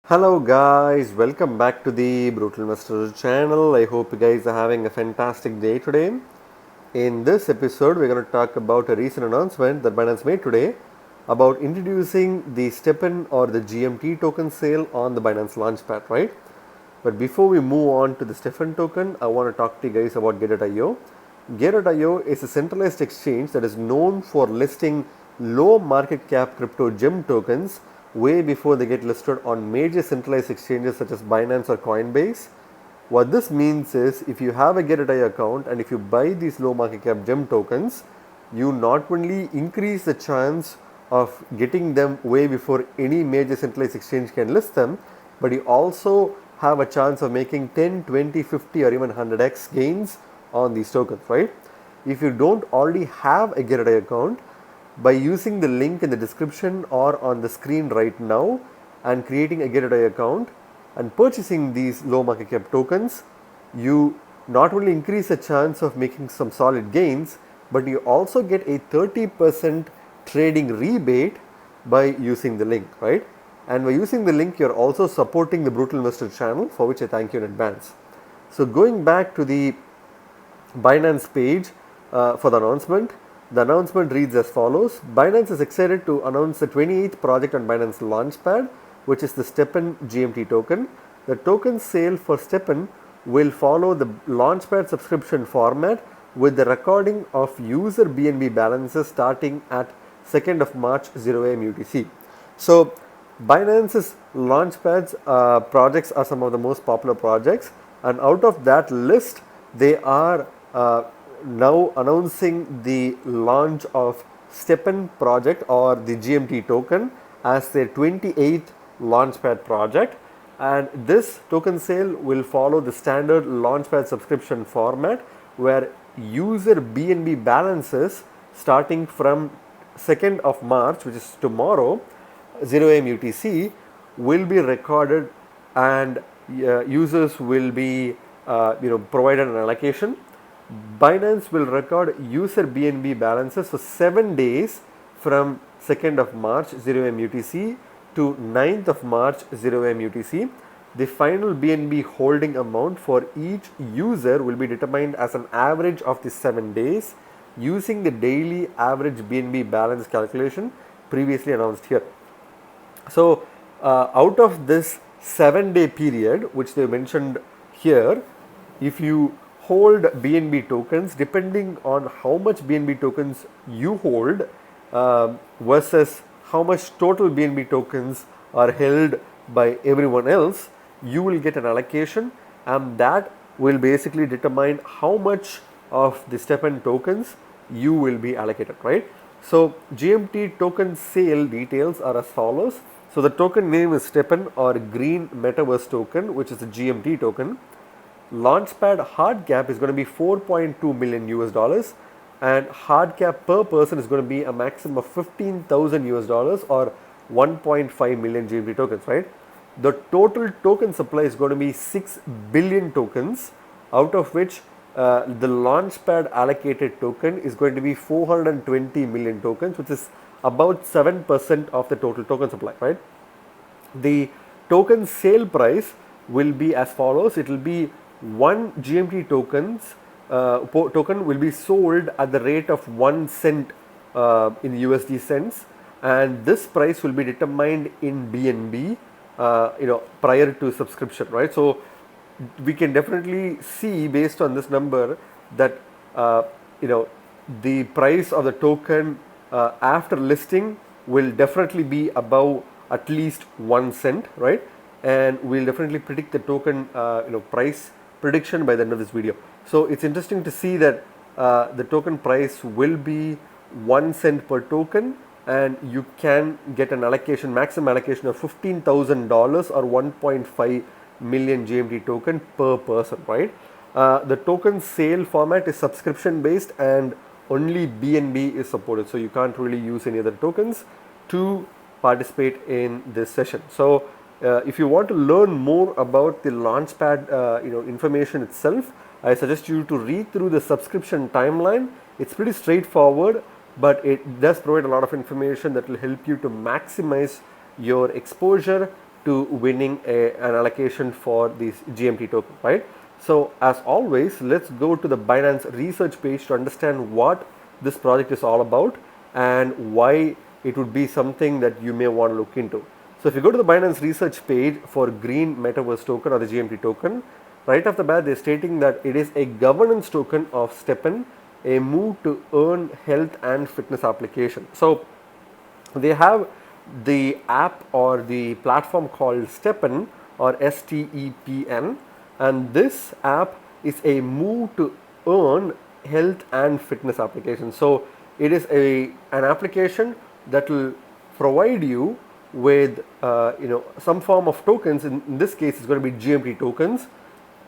Hello guys, welcome back to the Brutal Investor channel. I hope you guys are having a fantastic day today. In this episode, we're going to talk about a recent announcement that Binance made today about introducing the Stepn or the GMT token sale on the Binance Launchpad, right? But before we move on to the Stepn token, I want to talk to you guys about Gateio. Gateio is a centralized exchange that is known for listing low market cap crypto gem tokens way before they get listed on major centralized exchanges such as Binance or Coinbase. What this means is if you have a Gateio account and if you buy these low market cap gem tokens, you not only increase the chance of getting them way before any major centralized exchange can list them, but you also have a chance of making 10, 20, 50 or even 100x gains on these tokens, right? If you don't already have a Gateio account, by using the link in the description or on the screen right now and creating a Gateio account and purchasing these low market cap tokens, you not only increase the chance of making some solid gains, but you also get a 30% trading rebate by using the link, right? And by using the link, you're also supporting the Brutal Investor channel, for which I thank you in advance. So going back to the Binance page for the announcement reads as follows. Binance is excited to announce the 28th project on Binance Launchpad, which is the Stepn GMT token. The token sale for Stepn will follow the Launchpad subscription format with the recording of user BNB balances starting at 2nd of March 0 AM UTC. So Binance's Launchpad's projects are some of the most popular projects, and out of that list, they are now announcing the launch of Stepn project or the GMT token as their 28th Launchpad project, and this token sale will follow the standard Launchpad subscription format where user BNB balances starting from 2nd of March, which is tomorrow, 0 AM UTC, will be recorded, and users will be provided an allocation. Binance will record user BNB balances for 7 days from 2nd of March 0 AM UTC to 9th of March 0 AM UTC. The final BNB holding amount for each user will be determined as an average of the 7 days using the daily average BNB balance calculation previously announced here. So out of this 7-day period which they mentioned here, if you hold BNB tokens, depending on how much BNB tokens you hold versus how much total BNB tokens are held by everyone else, you will get an allocation, and that will basically determine how much of the Stepn tokens you will be allocated, right? So GMT token sale details are as follows. So the token name is Stepn or Green Metaverse token, which is a GMT token. Launchpad hard cap is going to be 4.2 million US dollars, and hard cap per person is going to be a maximum of 15,000 US dollars or 1.5 million GMT tokens, right? The total token supply is going to be 6 billion tokens, out of which the Launchpad allocated token is going to be 420 million tokens, which is about 7% of the total token supply, right? The token sale price will be as follows. It will be one GMT token will be sold at the rate of 1 cent in USD cents, and this price will be determined in BNB prior to subscription, right? So we can definitely see based on this number that the price of the token after listing will definitely be above at least 1 cent, right? And we'll definitely predict the token price prediction by the end of this video. So it's interesting to see that the token price will be 1 cent per token, and you can get an allocation, maximum allocation of $15,000 or 1.5 million GMT token per person, right? The token sale format is subscription based and only BNB is supported, so you can't really use any other tokens to participate in this session. So if you want to learn more about the Launchpad information itself, I suggest you to read through the subscription timeline. It's pretty straightforward, but it does provide a lot of information that will help you to maximize your exposure to winning an allocation for this GMT token, right? So as always, let's go to the Binance research page to understand what this project is all about and why it would be something that you may want to look into. So if you go to the Binance research page for green metaverse token or the GMT token, right off the bat they're stating that it is a governance token of Stepn, a move to earn health and fitness application. So they have the app or the platform called Stepn or STEPN, and this app is a move to earn health and fitness application. So it is an application that will provide you with some form of tokens. In this case it's going to be GMT tokens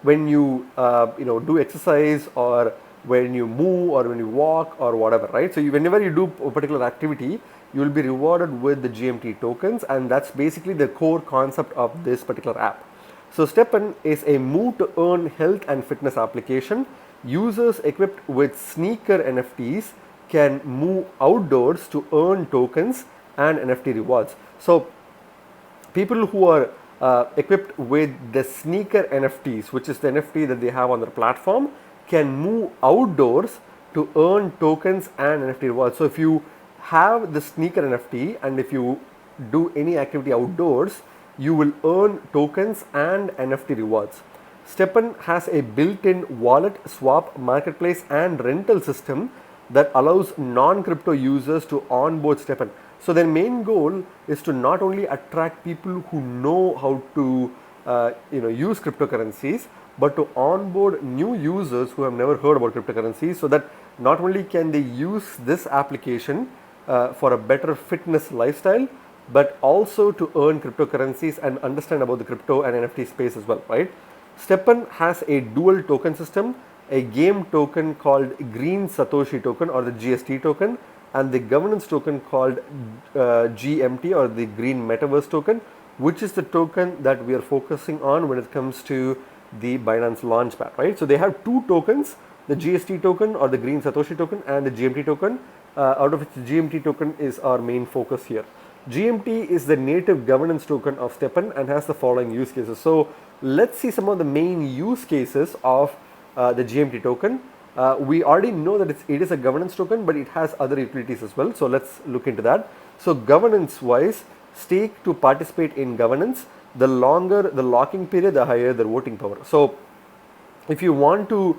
when you do exercise, or when you move, or when you walk, or whatever, right? So whenever you do a particular activity, you will be rewarded with the GMT tokens, and that's basically the core concept of this particular app. So Stepn is a move to earn health and fitness application. Users equipped with sneaker NFTs can move outdoors to earn tokens and NFT rewards. So people who are equipped with the sneaker NFTs, which is the NFT that they have on their platform, can move outdoors to earn tokens and NFT rewards. So if you have the sneaker NFT and if you do any activity outdoors, you will earn tokens and NFT rewards. Stepn has a built-in wallet, swap, marketplace and rental system that allows non-crypto users to onboard Stepn. So their main goal is to not only attract people who know how to use cryptocurrencies, but to onboard new users who have never heard about cryptocurrencies, so that not only can they use this application for a better fitness lifestyle, but also to earn cryptocurrencies and understand about the crypto and NFT space as well, right? Stepn has a dual token system, a game token called Green Satoshi token or the GST token, and the governance token called GMT or the Green Metaverse token, which is the token that we are focusing on when it comes to the Binance Launchpad, right? So they have two tokens, the GST token or the Green Satoshi token and the GMT token, out of which the GMT token is our main focus here. GMT is the native governance token of Stepn and has the following use cases. So let's see some of the main use cases of the GMT token. We already know that it is a governance token, but it has other utilities as well. So let's look into that. So governance wise, stake to participate in governance. The longer the locking period, the higher the voting power. So if you want to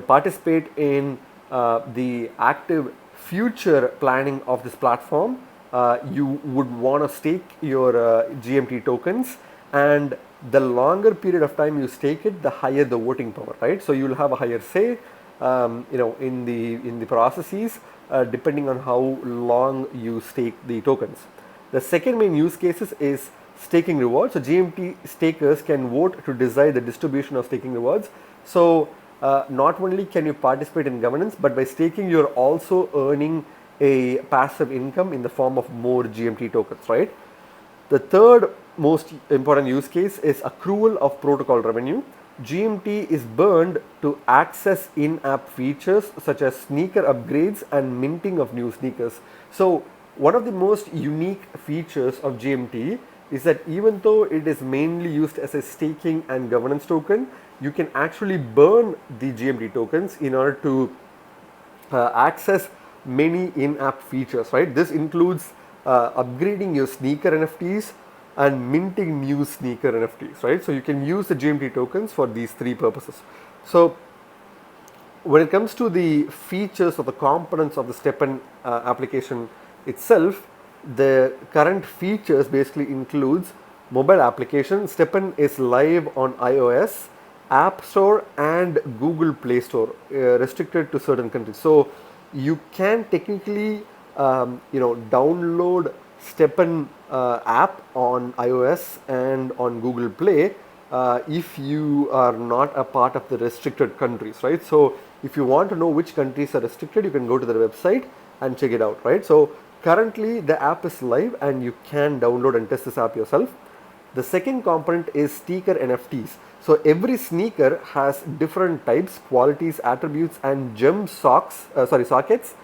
participate in the active future planning of this platform, you would want to stake your GMT tokens, and the longer period of time you stake it, the higher the voting power, right? So you will have a higher say in the processes depending on how long you stake the tokens. The second main use cases is staking rewards. So GMT stakers can vote to decide the distribution of staking rewards. So not only can you participate in governance, but by staking you're also earning a passive income in the form of more GMT tokens, right? The third most important use case is accrual of protocol revenue. GMT is burned to access in-app features such as sneaker upgrades and minting of new sneakers. So one of the most unique features of GMT is that even though it is mainly used as a staking and governance token, you can actually burn the GMT tokens in order to access many in-app features, right? This includes upgrading your sneaker NFTs and minting new sneaker NFTs, right? So you can use the GMT tokens for these three purposes. So when it comes to the features or the components of the Stepn application itself, the current features basically includes mobile application. Stepn is live on iOS, App Store and Google Play Store, restricted to certain countries. So you can technically download Stepn app on iOS and on Google Play if you are not a part of the restricted countries, right? So if you want to know which countries are restricted, you can go to their website and check it out, right? So currently the app is live and you can download and test this app yourself. The second component is sneaker NFTs. So every sneaker has different types, qualities, attributes and gem sockets.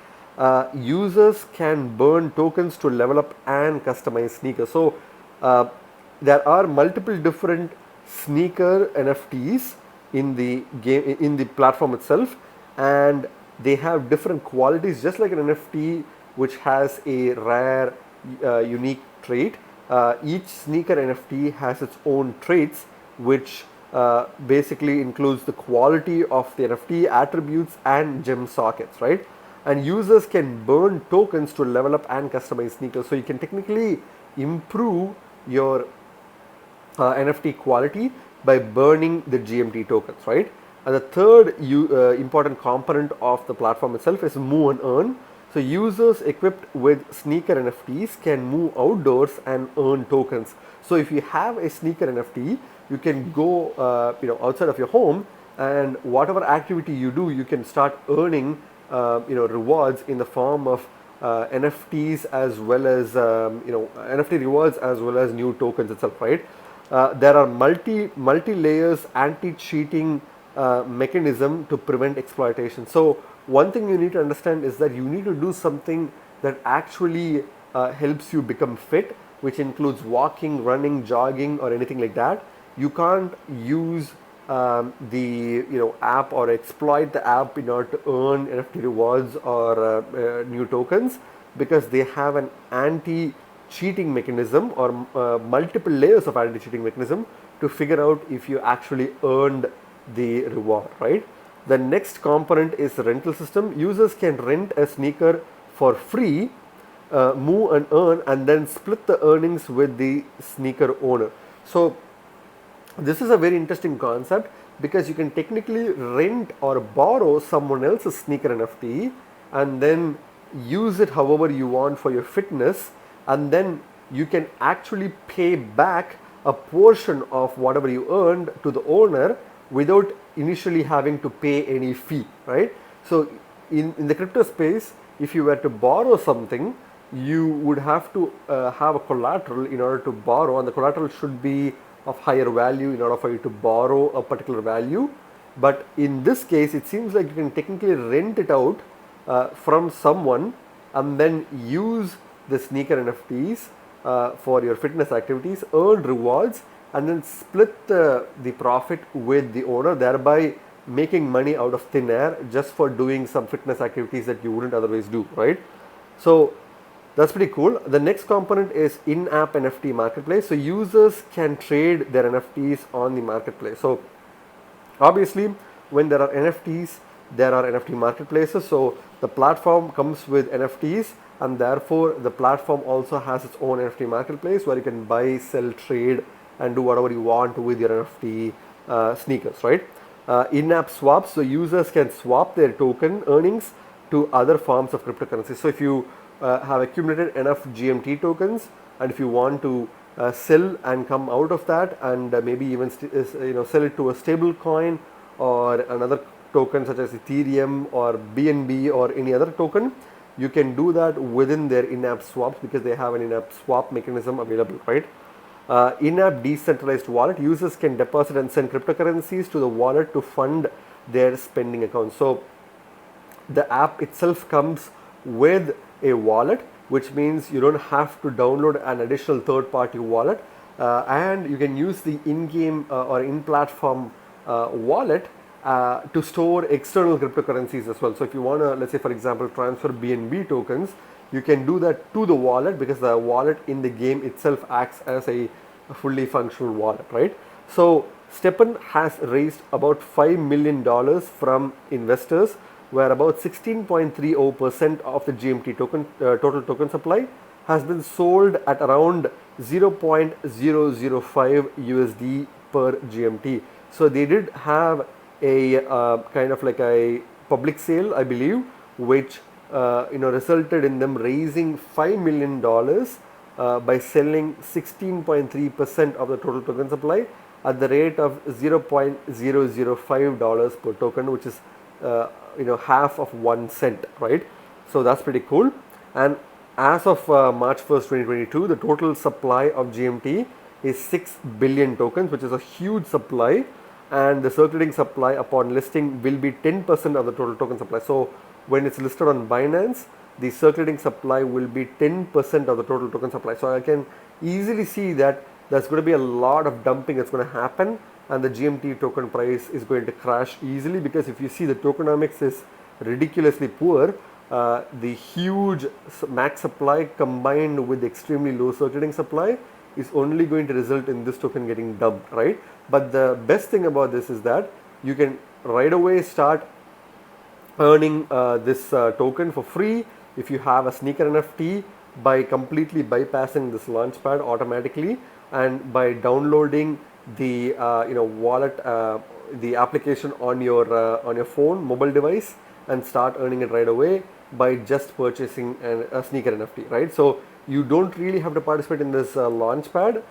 Users can burn tokens to level up and customize sneakers. So there are multiple different sneaker NFTs in the game, in the platform itself, and they have different qualities, just like an NFT which has a rare unique trait. Each sneaker NFT has its own traits, which basically includes the quality of the NFT, attributes, and gem sockets, right? And users can burn tokens to level up and customize sneakers. So you can technically improve your NFT quality by burning the GMT tokens, right? And the third important component of the platform itself is move and earn. So users equipped with sneaker NFTs can move outdoors and earn tokens. So if you have a sneaker NFT, you can go outside of your home, and whatever activity you do, you can start earning rewards in the form of NFTs, as well as NFT rewards, as well as new tokens itself, right? There are multi layers anti-cheating mechanism to prevent exploitation. So one thing you need to understand is that you need to do something that actually helps you become fit, which includes walking, running, jogging, or anything like that. You can't use the app or exploit the app in order to earn NFT rewards or new tokens, because they have an anti-cheating mechanism, or multiple layers of anti-cheating mechanism to figure out if you actually earned the reward, right? The next component is the rental system. Users can rent a sneaker for free, move and earn, and then split the earnings with the sneaker owner. So this is a very interesting concept, because you can technically rent or borrow someone else's sneaker NFT and then use it however you want for your fitness, and then you can actually pay back a portion of whatever you earned to the owner without initially having to pay any fee, right? So in the crypto space, if you were to borrow something, you would have to have a collateral in order to borrow, and the collateral should be of higher value in order for you to borrow a particular value. But in this case, it seems like you can technically rent it out from someone and then use the sneaker NFTs for your fitness activities, earn rewards, and then split the profit with the owner, thereby making money out of thin air just for doing some fitness activities that you wouldn't otherwise do, right? So that's pretty cool. The next component is in-app NFT marketplace. So users can trade their NFTs on the marketplace. So obviously, when there are NFTs, there are NFT marketplaces. So the platform comes with NFTs, and therefore the platform also has its own NFT marketplace where you can buy, sell, trade, and do whatever you want with your NFT sneakers, right? In-app swaps. So users can swap their token earnings to other forms of cryptocurrency. So if you have accumulated enough GMT tokens, and if you want to sell and come out of that, and maybe even sell it to a stable coin or another token such as Ethereum or BNB or any other token, you can do that within their in-app swaps, because they have an in-app swap mechanism available, right? In-app decentralized wallet. Users can deposit and send cryptocurrencies to the wallet to fund their spending accounts. So the app itself comes with a wallet, which means you don't have to download an additional third-party wallet, and you can use the in-game or in-platform wallet to store external cryptocurrencies as well. So if you want to, let's say for example, transfer BNB tokens, you can do that to the wallet, because the wallet in the game itself acts as a fully functional wallet, right? So Stepn has raised about $5 million from investors, where about 16.30% of the GMT token total token supply has been sold at around 0.005 USD per GMT. So they did have a kind of like a public sale, I believe, which resulted in them raising $5 million by selling 16.3% of the total token supply at the rate of $0.005 per token, which is half of 1 cent, right? So that's pretty cool. And as of March 1st, 2022, the total supply of GMT is 6 billion tokens, which is a huge supply, and the circulating supply upon listing will be 10% of the total token supply. So when it's listed on Binance, the circulating supply will be 10% of the total token supply. So I can easily see that there's going to be a lot of dumping that's going to happen, and the GMT token price is going to crash easily, because if you see the tokenomics is ridiculously poor. The huge max supply combined with extremely low circulating supply is only going to result in this token getting dumped, right? But the best thing about this is that you can right away start earning this token for free if you have a sneaker NFT, by completely bypassing this launchpad automatically, and by downloading the wallet, the application on your phone mobile device, and start earning it right away by just purchasing a sneaker NFT, right? So you don't really have to participate in this launchpad.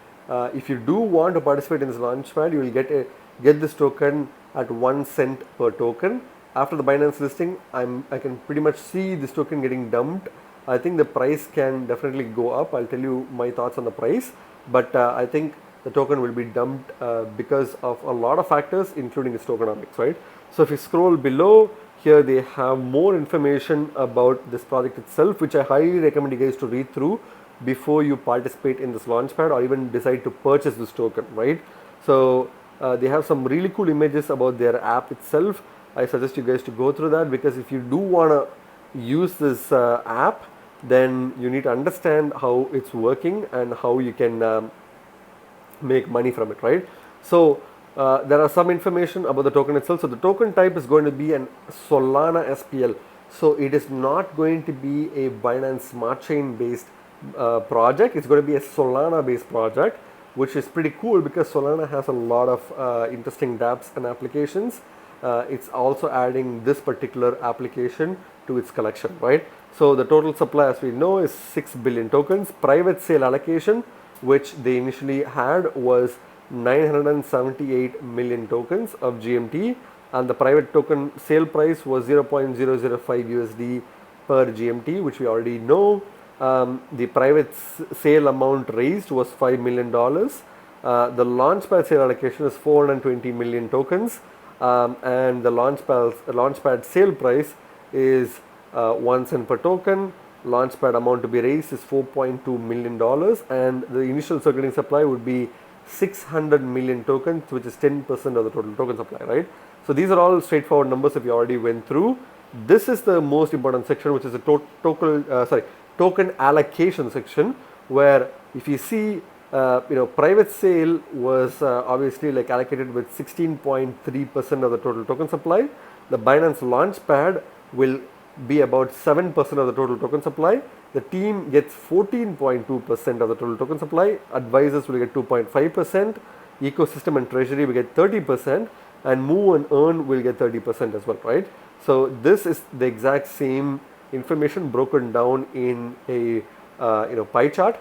If you do want to participate in this launchpad, you will get this token at 1 cent per token. After the Binance listing, I can pretty much see this token getting dumped. I think the price can definitely go up. I'll tell you my thoughts on the price, but I think the token will be dumped because of a lot of factors, including its tokenomics, right? So if you scroll below, here they have more information about this project itself, which I highly recommend you guys to read through before you participate in this launchpad or even decide to purchase this token, right? So they have some really cool images about their app itself. I suggest you guys to go through that, because if you do want to use this app, then you need to understand how it's working and how you can make money from it, right? So there are some information about the token itself. So the token type is going to be an Solana SPL. So it is not going to be a Binance Smart Chain based project. It's going to be a Solana based project, which is pretty cool because Solana has a lot of interesting dApps and applications. It's also adding this particular application to its collection, right? So the total supply, as we know, is 6 billion tokens. Private sale allocation, which they initially had, was 978 million tokens of GMT, and the private token sale price was 0.005 USD per GMT, which we already know. The private sale amount raised was $5 million. The Launchpad sale allocation is 420 million tokens, and the Launchpad sale price is 1 cent per token. Launchpad amount to be raised is $4.2 million, and the initial circulating supply would be 600 million tokens, which is 10% of the total token supply, right? So these are all straightforward numbers that we already went through. This is the most important section, which is the token allocation section, where if you see, private sale was obviously like allocated with 16.3% of the total token supply. The Binance Launchpad will be about 7% of the total token supply. The team gets 14.2% of the total token supply. Advisors will get 2.5%. Ecosystem and treasury will get 30%, and move and earn will get 30% as well, right? So this is the exact same information broken down in a pie chart.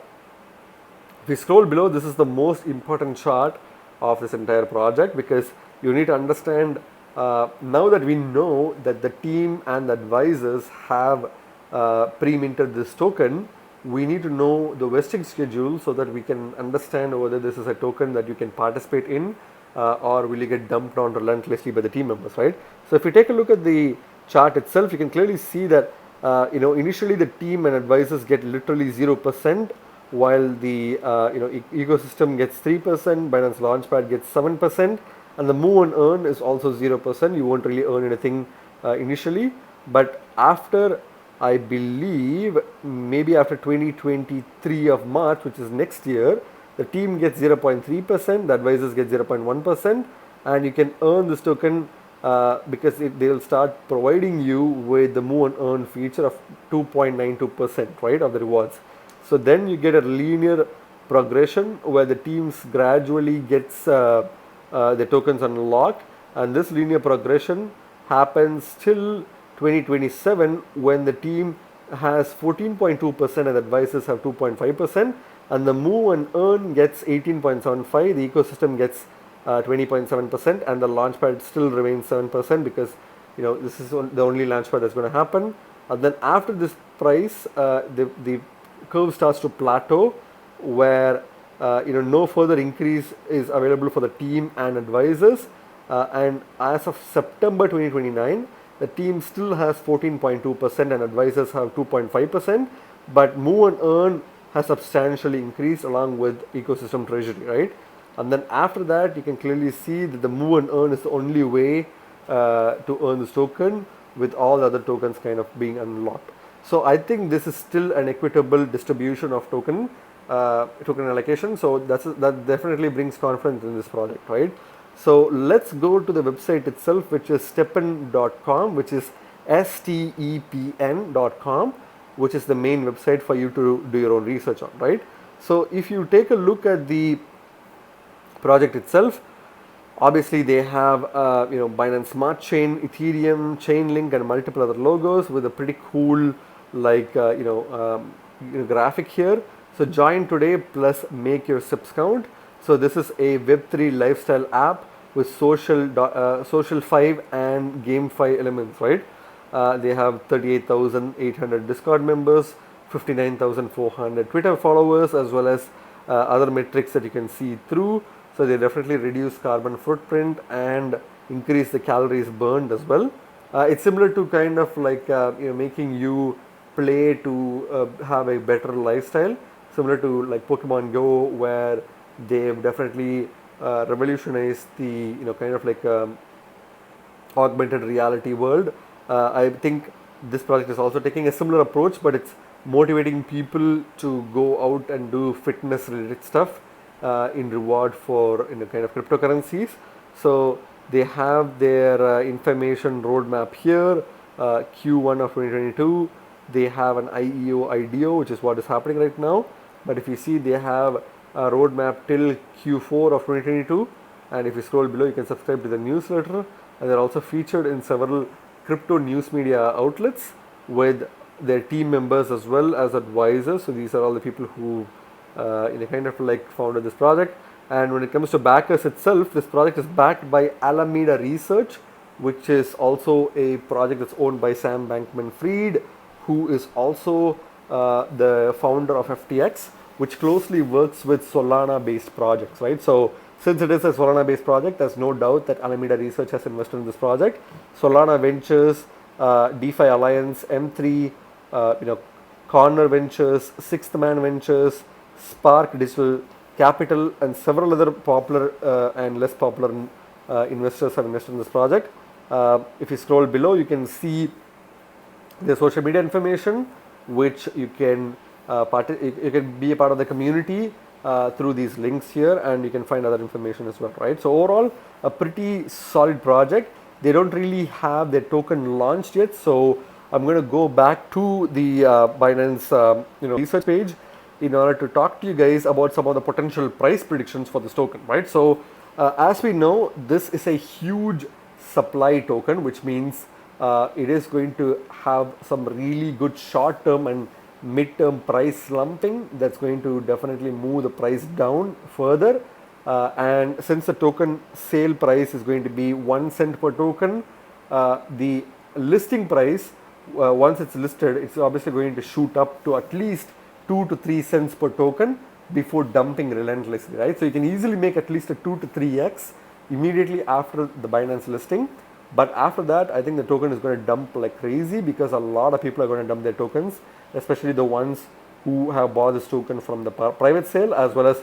If you scroll below, this is the most important chart of this entire project, because you need to understand, now that we know that the team and the advisors have pre-minted this token, we need to know the vesting schedule so that we can understand whether this is a token that you can participate in, or will you get dumped on relentlessly by the team members, right? So if you take a look at the chart itself, you can clearly see that initially the team and advisors get literally 0%, while the ecosystem gets 3%, Binance Launchpad gets 7%, and the move and earn is also 0%. You won't really earn anything initially, but after, I believe, maybe after 2023 of March, which is next year, the team gets 0.3%, the advisors get 0.1%, and you can earn this token because they will start providing you with the move and earn feature of 2.92%, right, of the rewards. So then you get a linear progression where the teams gradually gets the tokens unlocked, and this linear progression happens till 2027, when the team has 14.2% and the advisors have 2.5%, and the move and earn gets 18.75, the ecosystem gets 20.7%, and the launchpad still remains 7%, because this is the only launchpad that's going to happen. And then after this price, the curve starts to plateau, where no further increase is available for the team and advisors, and as of September 2029, the team still has 14.2% and advisors have 2.5%, but move and earn has substantially increased along with ecosystem treasury, right? And then after that, you can clearly see that the move and earn is the only way to earn this token, with all the other tokens kind of being unlocked. So I think this is still an equitable distribution of token allocation. So that definitely brings confidence in this project, right? So let's go to the website itself, which is stepn.com, which is stepn.com, which is the main website for you to do your own research on, right? So if you take a look at the project itself, obviously they have Binance Smart Chain, Ethereum, Chainlink, and multiple other logos with a pretty cool graphic here. So join today plus make your SIPs count. So this is a Web3 lifestyle app with social 5 and GameFi elements, right? They have 38,800 Discord members, 59,400 Twitter followers, as well as other metrics that you can see through. So they definitely reduce carbon footprint and increase the calories burned as well. It's similar to kind of like making you play to have a better lifestyle, similar to like Pokemon Go, where they've definitely revolutionized the kind of like augmented reality world. I think this project is also taking a similar approach, but it's motivating people to go out and do fitness related stuff in reward for kind of cryptocurrencies. So they have their information roadmap here, Q1 of 2022. They have an IEO, which is what is happening right now. But if you see, they have a roadmap till Q4 of 2022. And if you scroll below, you can subscribe to the newsletter. And they're also featured in several crypto news media outlets with their team members as well as advisors. So these are all the people who kind of like founded this project. And when it comes to backers itself, this project is backed by Alameda Research, which is also a project that's owned by Sam Bankman-Fried, who is also the founder of FTX, which closely works with Solana-based projects, right? So since it is a Solana-based project, there's no doubt that Alameda Research has invested in this project. Solana Ventures, DeFi Alliance, M3, Corner Ventures, Sixth Man Ventures, Spark Digital Capital, and several other popular and less popular investors have invested in this project. If you scroll below, you can see the social media information, which you can you can be a part of the community through these links here, and you can find other information as well, right? So overall, a pretty solid project. They don't really have their token launched yet, so I'm going to go back to the Binance research page in order to talk to you guys about some of the potential price predictions for this token, right? So as we know, this is a huge supply token, which means it is going to have some really good short-term and mid-term price slumping that's going to definitely move the price down further. And since the token sale price is going to be 1 cent per token, the listing price, once it's listed, it's obviously going to shoot up to at least 2 to 3 cents per token before dumping relentlessly, right? So you can easily make at least a 2 to 3x immediately after the Binance listing. But after that, I think the token is going to dump like crazy, because a lot of people are going to dump their tokens, especially the ones who have bought this token from the private sale as well as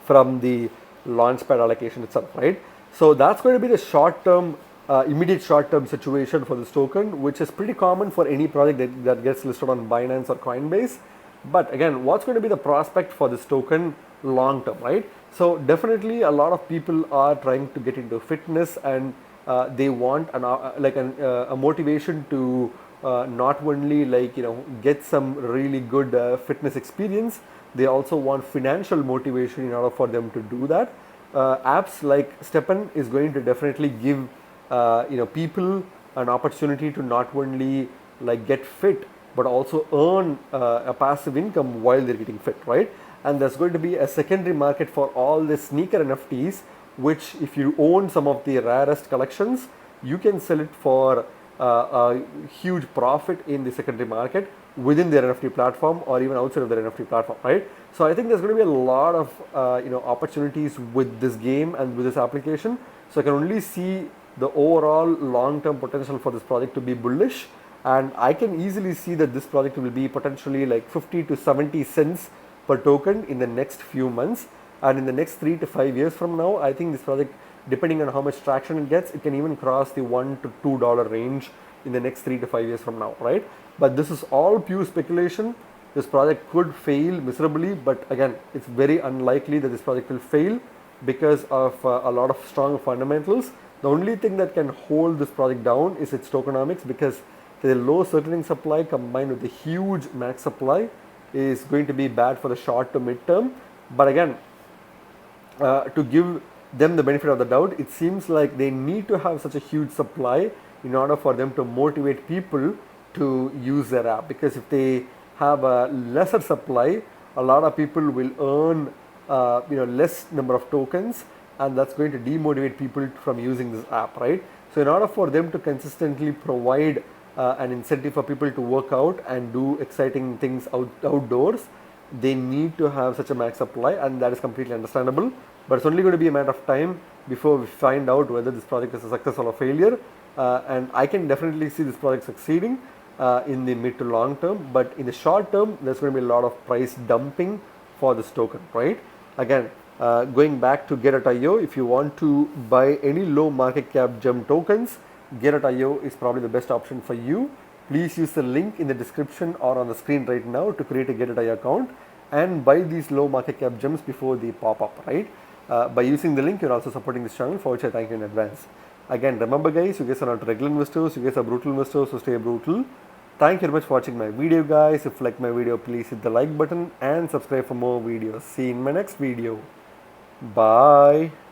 from the Launchpad allocation itself, right? So that's going to be the short-term, immediate short-term situation for this token, which is pretty common for any project that gets listed on Binance or Coinbase. But again, what's going to be the prospect for this token long-term, right? So definitely a lot of people are trying to get into fitness, and they want a motivation to not only get some really good fitness experience. They also want financial motivation in order for them to do that. Apps like Stepn is going to definitely give people an opportunity to not only like get fit, but also earn a passive income while they're getting fit, right? And there's going to be a secondary market for all the sneaker NFTs, which if you own some of the rarest collections, you can sell it for a huge profit in the secondary market within their NFT platform or even outside of their NFT platform, right? So I think there's going to be a lot of opportunities with this game and with this application. So I can only see the overall long-term potential for this project to be bullish. and I can easily see that this project will be potentially like 50 to 70 cents per token in the next few months, and in the next 3 to 5 years from now, I think this project, depending on how much traction it gets, it can even cross the $1 to $2 range in the next 3 to 5 years from now, right? But this is all pure speculation. This project could fail miserably, but again, it's very unlikely that this project will fail because of a lot of strong fundamentals. The only thing that can hold this project down is its tokenomics, because the low circulating supply combined with the huge max supply is going to be bad for the short to mid term. But again, to give them the benefit of the doubt, it seems like they need to have such a huge supply in order for them to motivate people to use their app, because if they have a lesser supply, a lot of people will earn less number of tokens, and that's going to demotivate people from using this app, right? So in order for them to consistently provide an incentive for people to work out and do exciting things outdoors, they need to have such a max supply, and that is completely understandable. But it's only going to be a matter of time before we find out whether this project is a success or a failure. And I can definitely see this project succeeding in the mid to long term, but in the short term, there's going to be a lot of price dumping for this token, right? Again, going back to Get.io, if you want to buy any low market cap gem tokens, Get.io is probably the best option for you. Please use the link in the description or on the screen right now to create a Get.io account and buy these low market cap gems before they pop up, right? By using the link, you're also supporting this channel, for which I thank you in advance. Again, remember guys, you guys are not regular investors, you guys are brutal investors, so stay brutal. Thank you very much for watching my video guys. If you like my video, please hit the like button and subscribe for more videos. See you in my next video. Bye.